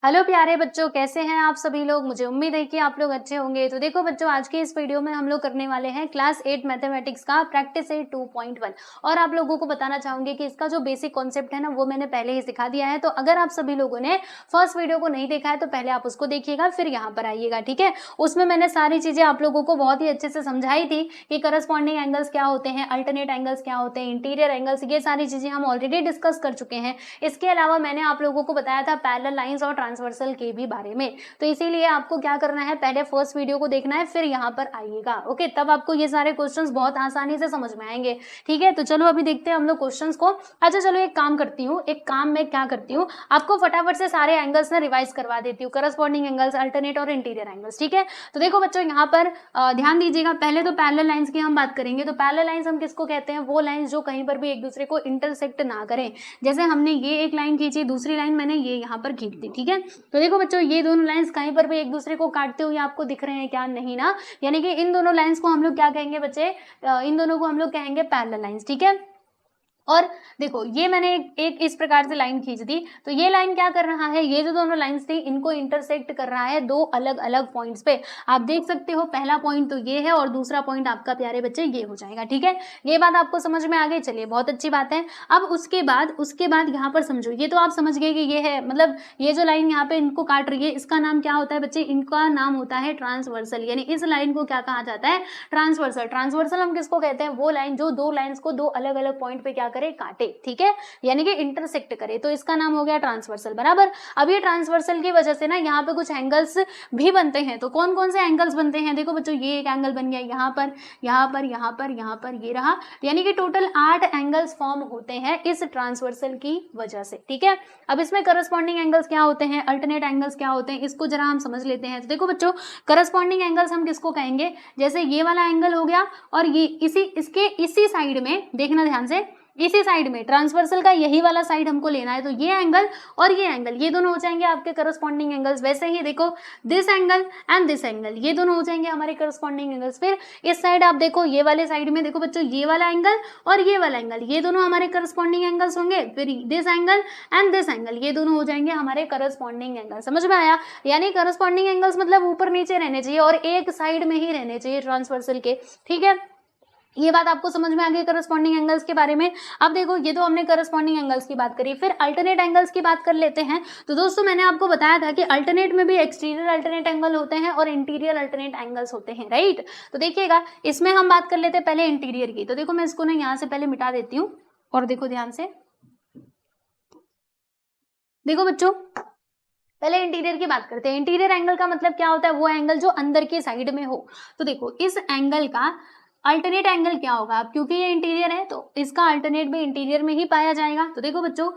Hello प्यारे बच्चों, कैसे हैं आप सभी लोग। मुझे उम्मीद है कि आप लोग अच्छे होंगे। तो देखो बच्चों, आज के इस वीडियो में हम लोग करने वाले हैं क्लास 8 मैथमेटिक्स का प्रैक्टिस सेट 2.1 और आप लोगों को बताना चाहूंगी कि इसका जो बेसिक कॉन्सेप्ट है ना, वो मैंने पहले ही सिखा दिया है। तो अगर आप सभी लोगों ने फर्स्ट वीडियो को नहीं देखा है तो पहले आप उसको देखिएगा, फिर यहाँ पर आइएगा, ठीक है। उसमें मैंने सारी चीजें आप लोगों को बहुत ही अच्छे से समझाई थी कि करस्पॉन्डिंग एंगल्स क्या होते हैं, अल्टरनेट एंगल्स क्या होते हैं, इंटीरियर एंगल्स, ये सारी चीजें हम ऑलरेडी डिस्कस कर चुके हैं। इसके अलावा मैंने आप लोगों को बताया था पैरेलल लाइंस और ट्रांसवर्सल के भी बारे में। तो इसीलिए आपको क्या करना है, पहले फर्स्ट वीडियो को देखना है, फिर यहाँ पर आइएगा, ओके। तब आपको ये सारे क्वेश्चंस बहुत आसानी से समझ में आएंगे, ठीक है। तो चलो अभी देखते हैं हम लोग क्वेश्चंस को। अच्छा चलो एक काम करती हूँ, मैं क्या करती हूँ, आपको फटाफट से सारे एंगल्स ना रिवाइज करवा देती हूँ, करस्पॉन्डिंग एंगल्स, अल्टरनेट और इंटीरियर एंगल्स, ठीक है। तो देखो बच्चों, यहाँ पर ध्यान दीजिएगा। पहले तो पैरेलल लाइंस की हम बात करेंगे। तो पैरेलल लाइंस हम किसको कहते हैं, वो लाइंस जो कहीं पर भी एक दूसरे को इंटरसेक्ट ना करें। जैसे हमने ये एक लाइन खींची, दूसरी लाइन मैंने ये यहाँ पर खींच दी, ठीक है। तो देखो बच्चों, ये दोनों लाइंस कहीं पर भी एक दूसरे को काटते हुए आपको दिख रहे हैं क्या, नहीं ना। यानी कि इन दोनों लाइंस को हम लोग क्या कहेंगे बच्चे, इन दोनों को हम लोग कहेंगे पैरेलल लाइंस, ठीक है। और देखो ये मैंने एक इस प्रकार से लाइन खींच दी, तो ये लाइन क्या कर रहा है, ये जो दोनों लाइंस थी इनको इंटरसेक्ट कर रहा है दो अलग अलग पॉइंट्स पे। आप देख सकते हो, पहला पॉइंट तो ये है और दूसरा पॉइंट आपका प्यारे बच्चे ये हो जाएगा, ठीक है। ये बात आपको समझ में आ गई, चलिए बहुत अच्छी बात है। अब उसके बाद यहाँ पर समझो, ये तो आप समझ गए कि ये है, मतलब ये जो लाइन यहाँ पे इनको काट रही है, इसका नाम क्या होता है बच्चे, इनका नाम होता है ट्रांसवर्सल। यानी इस लाइन को क्या कहा जाता है, ट्रांसवर्सल। ट्रांसवर्सल हम किसको कहते हैं, वो लाइन जो दो लाइंस को दो अलग अलग पॉइंट पे क्या करे, काटे, ठीक है, यानी कि इंटरसेक्ट करे। तो इसका नाम हो गया ट्रांसवर्सल, बराबर। अब ये ट्रांसवर्सल की वजह से ना यहाँ पे कुछ एंगल्स भी बनते हैं। तो कौन कौन से एंगल्स बनते हैं, देखो बच्चों, ये एक एंगल बन गया, यहाँ पर, यहाँ पर, यहाँ पर, यहाँ पर, ये रहा। यानी कि टोटल 8 एंगल्स फॉर्म होते हैं इस ट्रांसवर्सल की वजह से, ठीक है। अब इसमें करस्पॉन्डिंग एंगल्स क्या होते हैं, अल्टरनेट एंगल्स क्या होते हैं, इसको जरा हम समझ लेते हैं। तो देखो बच्चों, करस्पॉन्डिंग एंगल्स हम किसको कहेंगे, जैसे ये वाला एंगल हो गया और ये इसी साइड में, देखना ध्यान से, इसी साइड में ट्रांसवर्सल का यही वाला साइड हमको लेना है। तो ये एंगल और ये एंगल, ये दोनों हो जाएंगे आपके करस्पॉन्डिंग एंगल्स। वैसे ही देखो, this angle and this angle, ये दोनों हो जाएंगे हमारे करस्पॉन्डिंग एंगल्स। फिर इस साइड आप देखो, ये वाले साइड में देखो बच्चों, ये वाला एंगल और ये वाला एंगल, ये दोनों हमारे करस्पॉन्डिंग एंगल्स होंगे। फिर this angle and this angle, ये दोनों हो जाएंगे हमारे करस्पॉन्डिंग एंगल। समझ में आया। यानी करस्पॉन्डिंग एंगल्स मतलब ऊपर नीचे रहने चाहिए और एक साइड में ही रहने चाहिए ट्रांसवर्सल के, ठीक है। ये बात आपको समझ में आ गई करस्पॉन्डिंग एंगल्स के बारे में। अब देखो, ये तो हमने करस्पॉन्डिंग एंगल्स की बात करी, फिर अल्टरनेट एंगल्स की बात कर लेते हैं। तो दोस्तों, मैंने आपको बताया था कि अल्टरनेट में भी एक्सटीरियर अल्टरनेट एंगल होते हैं और इंटीरियर अल्टरनेट एंगल्स होते हैं, राइट। तो देखिएगा, इसमें हम बात कर लेते हैं पहले इंटीरियर की। तो देखो, मैं इसको ना यहाँ से पहले मिटा देती हूँ और देखो ध्यान से, देखो बच्चों, पहले इंटीरियर की बात करते हैं। इंटीरियर एंगल का मतलब क्या होता है, वो एंगल जो अंदर के साइड में हो। तो देखो, इस एंगल का अल्टरनेट एंगल क्या होगा, अब क्योंकि ये इंटीरियर है तो इसका अल्टरनेट भी इंटीरियर में ही पाया जाएगा। तो देखो बच्चों,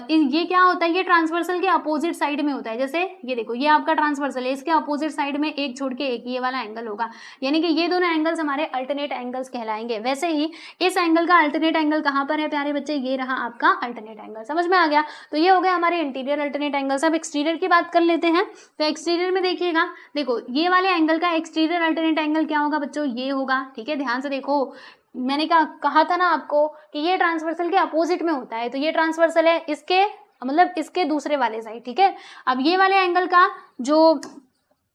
ये क्या होता है, ये ट्रांसवर्सल के अपोजिट साइड में होता है। जैसे ये देखो, ये आपका ट्रांसवर्सल है, इसके अपोजिट साइड में एक छोड़ के एक ये वाला एंगल होगा। यानी कि ये दोनों एंगल्स हमारे अल्टरनेट एंगल्स कहलाएंगे। वैसे ही इस एंगल का अल्टरनेट एंगल कहाँ पर है प्यारे बच्चे, ये रहा आपका अल्टरनेट एंगल। समझ में आ गया। तो ये हो गया हमारे इंटीरियर अल्टरनेट एंगल्स। अब एक्सटीरियर की बात कर लेते हैं। तो एक्सटीरियर में देखिएगा, देखो ये वाले एंगल का एक्सटीरियर अल्टरनेट एंगल क्या होगा बच्चों, ये होगा, ठीक है। ध्यान से देखो, मैंने कहा था ना आपको कि ये ट्रांसवर्सल के अपोजिट में होता है। तो ये ट्रांसवर्सल है, इसके मतलब इसके दूसरे वाले साइड, ठीक है। अब ये वाले एंगल का जो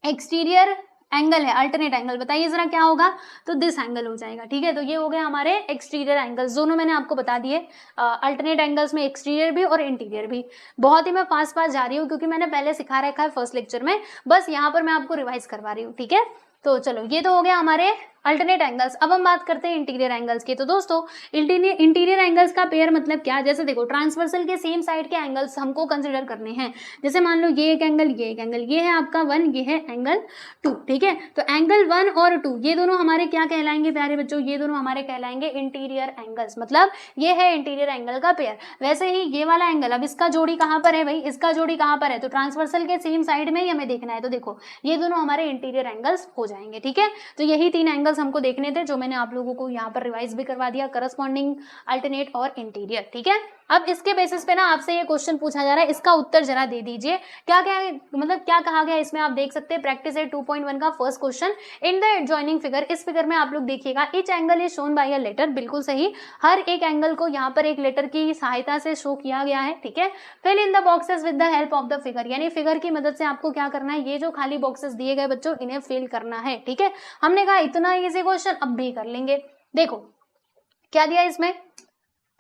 एक्सटीरियर एंगल है, अल्टरनेट एंगल, बताइए जरा क्या होगा, तो दिस एंगल हो जाएगा, ठीक है। तो ये हो गए हमारे एक्सटीरियर एंगल्स, दोनों मैंने आपको बता दिए। अल्टरनेट एंगल्स में एक्सटीरियर भी और इंटीरियर भी। बहुत ही मैं फास्ट जा रही हूँ क्योंकि मैंने पहले सिखा रखा है फर्स्ट लेक्चर में, बस यहाँ पर मैं आपको रिवाइज करवा रही हूँ, ठीक है। तो चलो, ये तो हो गया हमारे अल्टरनेट एंगल्स। अब हम बात करते हैं इंटीरियर एंगल्स की। तो दोस्तों, इंटीरियर एंगल्स का पेयर मतलब क्या, जैसे देखो, ट्रांसवर्सल के सेम साइड के एंगल्स हमको कंसिडर करने हैं। जैसे मान लो ये एक एंगल, ये एक एंगल, ये है आपका 1, ये है एंगल 2, ठीक है। तो एंगल 1 और 2 ये दोनों हमारे क्या कहलाएंगे प्यारे बच्चों, ये दोनों हमारे कहलाएंगे इंटीरियर एंगल्स, मतलब ये है इंटीरियर एंगल का पेयर। वैसे ही ये वाला एंगल, अब इसका जोड़ी कहाँ पर है भाई, इसका जोड़ी कहाँ पर है, तो ट्रांसवर्सल के सेम साइड में ही हमें देखना है। तो देखो, ये दोनों हमारे इंटीरियर एंगल्स हो जाएंगे, ठीक है। तो यही 3 एंगल्स हमको देखने थे जो मैंने आप लोगों को यहाँ पर रिवाइज भी करवा दिया, करस्पॉन्डिंग, अल्टरनेट और इंटीरियर, ठीक है। अब इसके बेसिस पे ना आपसे ये क्वेश्चन पूछा जा रहा है, इसका उत्तर जरा दे दीजिए। क्या क्या मतलब क्या कहा गया इसमें, आप देख सकते हैं प्रैक्टिस एट 2.1 का first question. In the adjoining figure, इस फिगर में आप लोग देखिएगा each angle is shown by a letter, बिल्कुल सही, हर एक एंगल को यहाँ पर एक लेटर की सहायता से शो किया गया है, ठीक है। Fill in the boxes with the help of the figure, यानी फिगर की मदद से आपको क्या करना है, ये जो खाली बॉक्सेस दिए गए बच्चों इन्हें फिल करना है, ठीक है। हमने कहा इतना इजी क्वेश्चन अब भी कर लेंगे। देखो क्या दिया इसमें,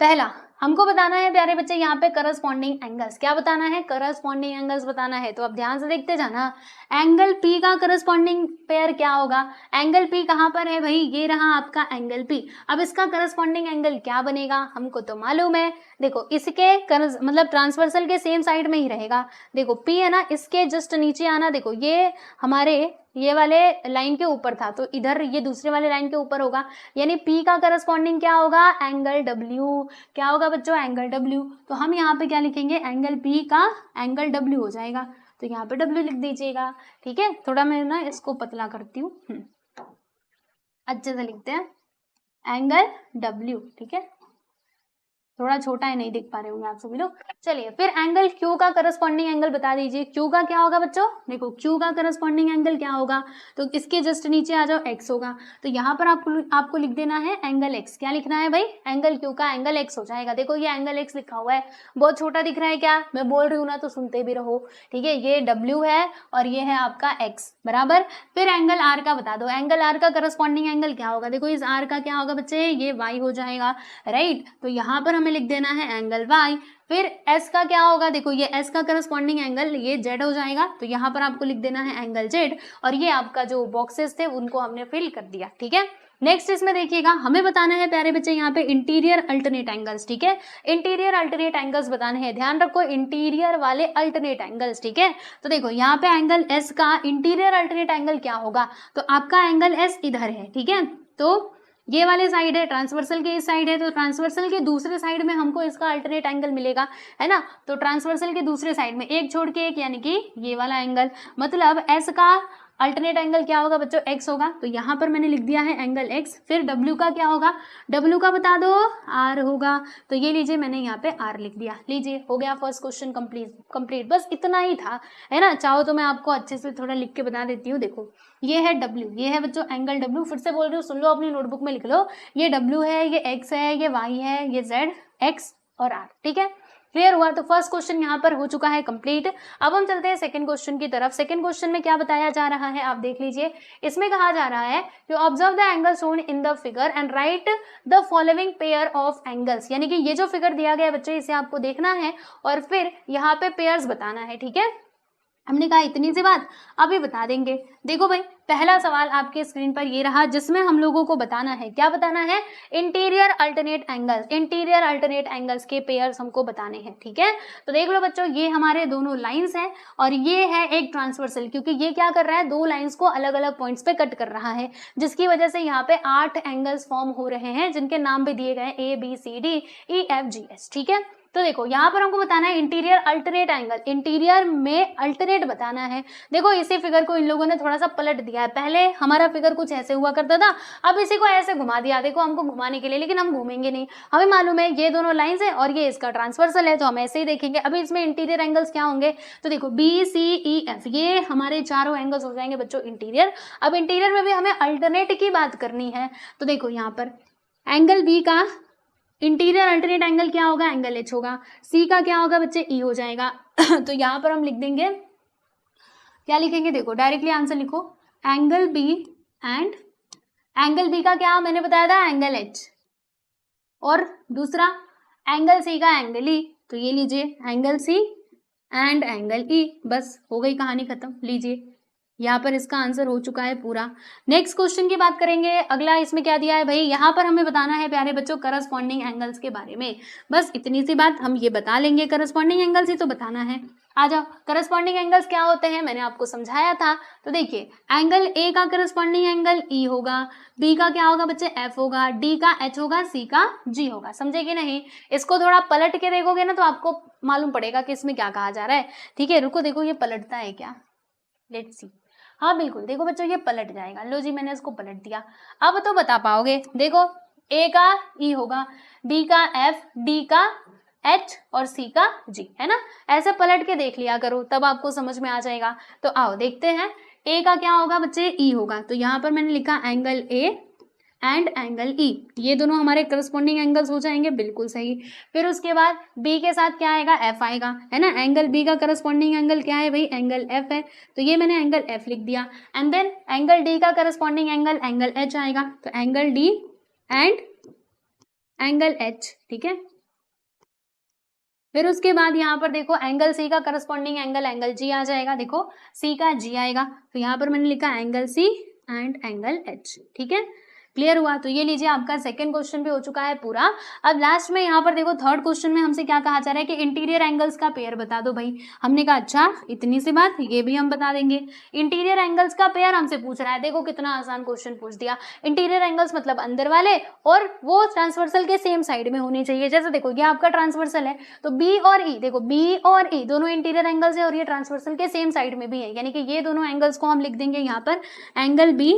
पहला हमको बताना है प्यारे बच्चे यहाँ पे करस्पॉन्डिंग एंगल्स, क्या बताना है, करस्पॉन्डिंग एंगल्स बताना है। तो अब ध्यान से देखते जाना, एंगल पी का करस्पॉन्डिंग पेयर क्या होगा, एंगल पी कहाँ पर है भाई, ये रहा आपका एंगल पी। अब इसका करस्पॉन्डिंग एंगल क्या बनेगा, हमको तो मालूम है, देखो इसके मतलब ट्रांसवर्सल के सेम साइड में ही रहेगा। देखो पी है ना, इसके जस्ट नीचे आना, देखो ये हमारे ये वाले लाइन के ऊपर था, तो इधर ये दूसरे वाले लाइन के ऊपर होगा, यानी P का करस्पॉन्डिंग क्या होगा, एंगल W। क्या होगा बच्चों, एंगल W। तो हम यहाँ पे क्या लिखेंगे, एंगल P का एंगल W हो जाएगा, तो यहाँ पे W लिख दीजिएगा, ठीक है। थोड़ा मैं ना इसको पतला करती हूँ, अच्छे से लिखते हैं, एंगल W, ठीक है। थोड़ा छोटा है, नहीं देख पा रहे होंगे आप सभी लोग। चलिए फिर एंगल Q का करस्पॉन्डिंग एंगल बता दीजिए, Q का क्या होगा बच्चों, देखो Q का करस्पॉन्डिंग एंगल क्या होगा, तो इसके जस्ट नीचे आ जाओ, X होगा, तो यहाँ पर आपको लिख देना है एंगल X। क्या लिखना है भाई, एंगल Q का एंगल X हो जाएगा। देखो ये एंगल X लिखा हुआ है, बहुत छोटा दिख रहा है क्या, मैं बोल रही हूँ ना तो सुनते भी रहो, ठीक है। ये W है और ये है आपका X, बराबर। फिर एंगल R का बता दो, एंगल R का करस्पॉन्डिंग एंगल क्या होगा, देखो इस R का क्या होगा बच्चे, ये Y हो जाएगा, राइट। तो यहाँ पर लिख देना है एंगल Y। फिर S का क्या होगा, देखो ये S का करस्पॉन्डिंग एंगल ये Z हो जाएगा, तो यहाँ पर आपको लिख देना है एंगल Z। और ये आपका जो बॉक्सेस थे उनको हमने फिल कर दिया, ठीक है। नेक्स्ट इसमें देखिएगा, हमें बताना है प्यारे बच्चे यहाँ पे इंटीरियर अल्टरनेट एंगल्स, ठीक है। इंटीरियर अल्टरनेट एंगल्स बताने हैं, ध्यान रखो इंटीरियर वाले अल्टरनेट एंगल्स, ठीक है। तो देखो यहाँ पे एंगल S का इंटीरियर अल्टरनेट एंगल क्या होगा, तो आपका एंगल S इधर है, ठीक है। तो ये वाले साइड है, ट्रांसवर्सल के इस साइड है, तो ट्रांसवर्सल के दूसरे साइड में हमको इसका अल्टरनेट एंगल मिलेगा, है ना। तो ट्रांसवर्सल के दूसरे साइड में एक छोड़ के एक, यानी कि ये वाला एंगल, मतलब S का अल्टरनेट एंगल क्या होगा बच्चों, X होगा, तो यहाँ पर मैंने लिख दिया है एंगल X। फिर W का क्या होगा, W का बता दो, R होगा, तो ये लीजिए मैंने यहाँ पे R लिख दिया, लीजिए हो गया फर्स्ट क्वेश्चन कंप्लीट। बस इतना ही था, है ना। चाहो तो मैं आपको अच्छे से थोड़ा लिख के बता देती हूँ। देखो ये है W, ये है बच्चों एंगल W, फिर से बोल रही हूँ, सुन लो, अपनी नोटबुक में लिख लो, ये W है, ये X है, ये Y है, ये Z, X और R, ठीक है। क्लियर हुआ, तो फर्स्ट क्वेश्चन यहाँ पर हो चुका है कंप्लीट। अब हम चलते हैं सेकंड क्वेश्चन की तरफ। सेकंड क्वेश्चन में क्या बताया जा रहा है, आप देख लीजिए। इसमें कहा जा रहा है कि observe the angle shown in the figure and right the following pair of angles, यानी कि ये जो फिगर दिया गया है बच्चों इसे आपको देखना है और फिर यहाँ पे पेयर्स बताना है, ठीक है। हमने कहा इतनी सी बात, अभी बता देंगे। देखो भाई पहला सवाल आपके स्क्रीन पर ये रहा, जिसमें हम लोगों को बताना है, क्या बताना है, interior alternate angles. Interior alternate angles के पेयर्स हमको बताने हैं, ठीक है। तो देख लो बच्चों, ये हमारे दोनों लाइंस हैं और ये है एक ट्रांसवर्सल, क्योंकि ये क्या कर रहा है, दो लाइंस को अलग अलग पॉइंट्स पे कट कर रहा है, जिसकी वजह से यहाँ पे 8 एंगल्स फॉर्म हो रहे हैं, जिनके नाम भी दिए गए ABCDEFGH, ठीक है। तो देखो यहाँ पर हमको बताना है इंटीरियर अल्टरनेट एंगल, इंटीरियर में अल्टरनेट बताना है। देखो इसी फिगर को इन लोगों ने थोड़ा सा पलट दिया है, पहले हमारा फिगर कुछ ऐसे हुआ करता था, अब इसी को ऐसे घुमा दिया, देखो हमको घुमाने के लिए, लेकिन हम घूमेंगे नहीं, हमें मालूम है ये दोनों लाइंस है और ये इसका ट्रांसवर्सल है, तो हम ऐसे ही देखेंगे। अभी इसमें इंटीरियर एंगल्स क्या होंगे, तो देखो BCEF, ये हमारे चारों एंगल्स हो जाएंगे बच्चों इंटीरियर। अब इंटीरियर में भी हमें अल्टरनेट की बात करनी है, तो देखो यहाँ पर एंगल B का इंटीरियर अल्टरनेट एंगल क्या होगा, एंगल H होगा। C का क्या होगा बच्चे, E हो जाएगा। तो यहाँ पर हम लिख देंगे, क्या लिखेंगे, देखो डायरेक्टली आंसर लिखो, angle B and angle B का क्या मैंने बताया था, एंगल H, और दूसरा एंगल C का एंगल E, तो ये लीजिए angle C and angle E, बस हो गई कहानी खत्म। लीजिए यहाँ पर इसका आंसर हो चुका है पूरा। नेक्स्ट क्वेश्चन की बात करेंगे। अगला इसमें क्या दिया है भाई, यहाँ पर हमें बताना है प्यारे बच्चों करस्पॉन्डिंग एंगल्स के बारे में। बस इतनी सी बात हम ये बता लेंगे, करस्पॉन्डिंग एंगल्स ही तो बताना है। आ जाओ, करस्पॉन्डिंग एंगल्स क्या होते हैं, मैंने आपको समझाया था। तो देखिए एंगल A का करस्पॉन्डिंग एंगल E होगा, B का क्या होगा बच्चे F होगा, D का H होगा, C का G होगा। समझे कि नहीं, इसको थोड़ा पलट के देखोगे ना तो आपको मालूम पड़ेगा कि इसमें क्या कहा जा रहा है, ठीक है। रुको देखो ये पलटता है क्या, लेट्स सी। हाँ बिल्कुल, देखो बच्चों ये पलट जाएगा, लो जी मैंने इसको पलट दिया। अब तो बता पाओगे, देखो A का E होगा, B का F, D का H और C का G, है ना। ऐसे पलट के देख लिया करो, तब आपको समझ में आ जाएगा। तो आओ देखते हैं, A का क्या होगा बच्चे, E होगा। तो यहाँ पर मैंने लिखा angle A and angle E, ये दोनों हमारे करस्पॉन्डिंग एंगल्स हो जाएंगे, बिल्कुल सही। फिर उसके बाद B के साथ क्या आएगा, F आएगा, है ना। एंगल B का करस्पॉन्डिंग एंगल क्या है भाई, एंगल F है, तो ये मैंने एंगल F लिख दिया। एंड देन एंगल D का करस्पॉन्डिंग एंगल एंगल H आएगा, तो angle D and angle H, ठीक है। फिर उसके बाद यहाँ पर देखो एंगल C का करस्पॉन्डिंग एंगल एंगल G आ जाएगा, देखो C का G आएगा, तो यहाँ पर मैंने लिखा angle C and angle H, ठीक है। क्लियर हुआ। तो ये लीजिए आपका सेकंड क्वेश्चन भी हो चुका है पूरा। अब लास्ट में यहाँ पर देखो थर्ड क्वेश्चन में हमसे क्या कहा जा रहा है कि इंटीरियर एंगल्स का पेयर बता दो भाई। हमने कहा अच्छा इतनी सी बात, ये भी हम बता देंगे। इंटीरियर एंगल्स का पेयर हमसे पूछ रहा है, देखो कितना आसान क्वेश्चन पूछ दिया। इंटीरियर एंगल्स मतलब अंदर वाले, और वो ट्रांसवर्सल के सेम साइड में होनी चाहिए। जैसे देखो ये आपका ट्रांसवर्सल है, तो बी और ई, देखो बी और ई दोनों इंटीरियर एंगल्स है और ये ट्रांसवर्सल के सेम साइड में भी है, यानी कि ये दोनों एंगल्स को हम लिख देंगे यहाँ पर angle B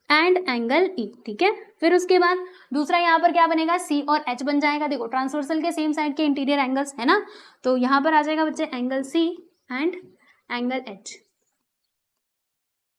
and angle E, ठीक है। फिर उसके बाद दूसरा यहाँ पर क्या बनेगा, सी और एच बन जाएगा। देखो ट्रांसवर्सल के सेम साइड के इंटीरियर एंगल्स है ना, तो यहाँ पर आ जाएगा बच्चे angle C and angle H,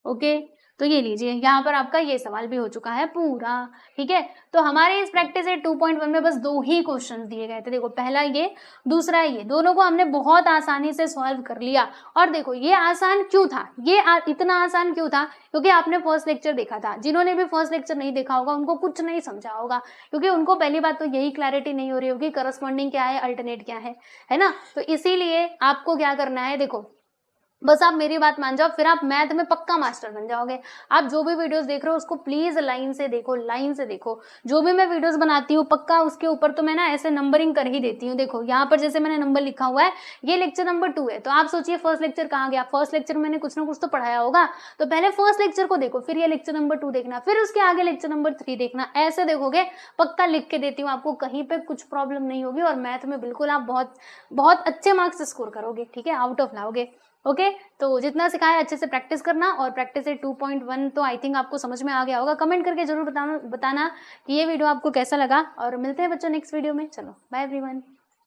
okay. तो ये लीजिए यहाँ पर आपका ये सवाल भी हो चुका है पूरा, ठीक है। तो हमारे इस प्रैक्टिस सेट 2.1 में बस 2 ही क्वेश्चंस दिए गए थे, देखो पहला ये, दूसरा ये, दोनों को हमने बहुत आसानी से सॉल्व कर लिया। और देखो ये आसान क्यों था, ये इतना आसान क्यों था, क्योंकि आपने फर्स्ट लेक्चर देखा था। जिन्होंने भी फर्स्ट लेक्चर नहीं देखा होगा उनको कुछ नहीं समझा होगा, क्योंकि उनको पहली बात तो यही क्लैरिटी नहीं हो रही होगी करस्पॉन्डिंग क्या है, अल्टरनेट क्या है ना। तो इसीलिए आपको क्या करना है, देखो बस आप मेरी बात मान जाओ, फिर आप मैथ में पक्का मास्टर बन जाओगे। आप जो भी वीडियोस देख रहे हो उसको प्लीज लाइन से देखो, लाइन से देखो। जो भी मैं वीडियोस बनाती हूँ पक्का उसके ऊपर तो मैं ना ऐसे नंबरिंग कर ही देती हूँ। देखो यहाँ पर जैसे मैंने नंबर लिखा हुआ है, ये लेक्चर नंबर 2 है, तो आप सोचिए फर्स्ट लेक्चर कहाँ गया। फर्स्ट लेक्चर में मैंने कुछ ना कुछ तो पढ़ाया होगा, तो पहले फर्स्ट लेक्चर को देखो, फिर ये लेक्चर नंबर 2 देखना, फिर उसके आगे लेक्चर नंबर 3 देखना। ऐसे देखोगे, पक्का लिख के देती हूँ आपको, कहीं पे कुछ प्रॉब्लम नहीं होगी और मैथ में बिल्कुल आप बहुत बहुत अच्छे मार्क्स स्कोर करोगे, ठीक है, आउट ऑफ लाओगे, ओके। तो जितना सिखाया अच्छे से प्रैक्टिस करना, और प्रैक्टिस से 2.1 तो आई थिंक आपको समझ में आ गया होगा। कमेंट करके जरूर बताना कि ये वीडियो आपको कैसा लगा, और मिलते हैं बच्चों नेक्स्ट वीडियो में। चलो बाय एवरीवन।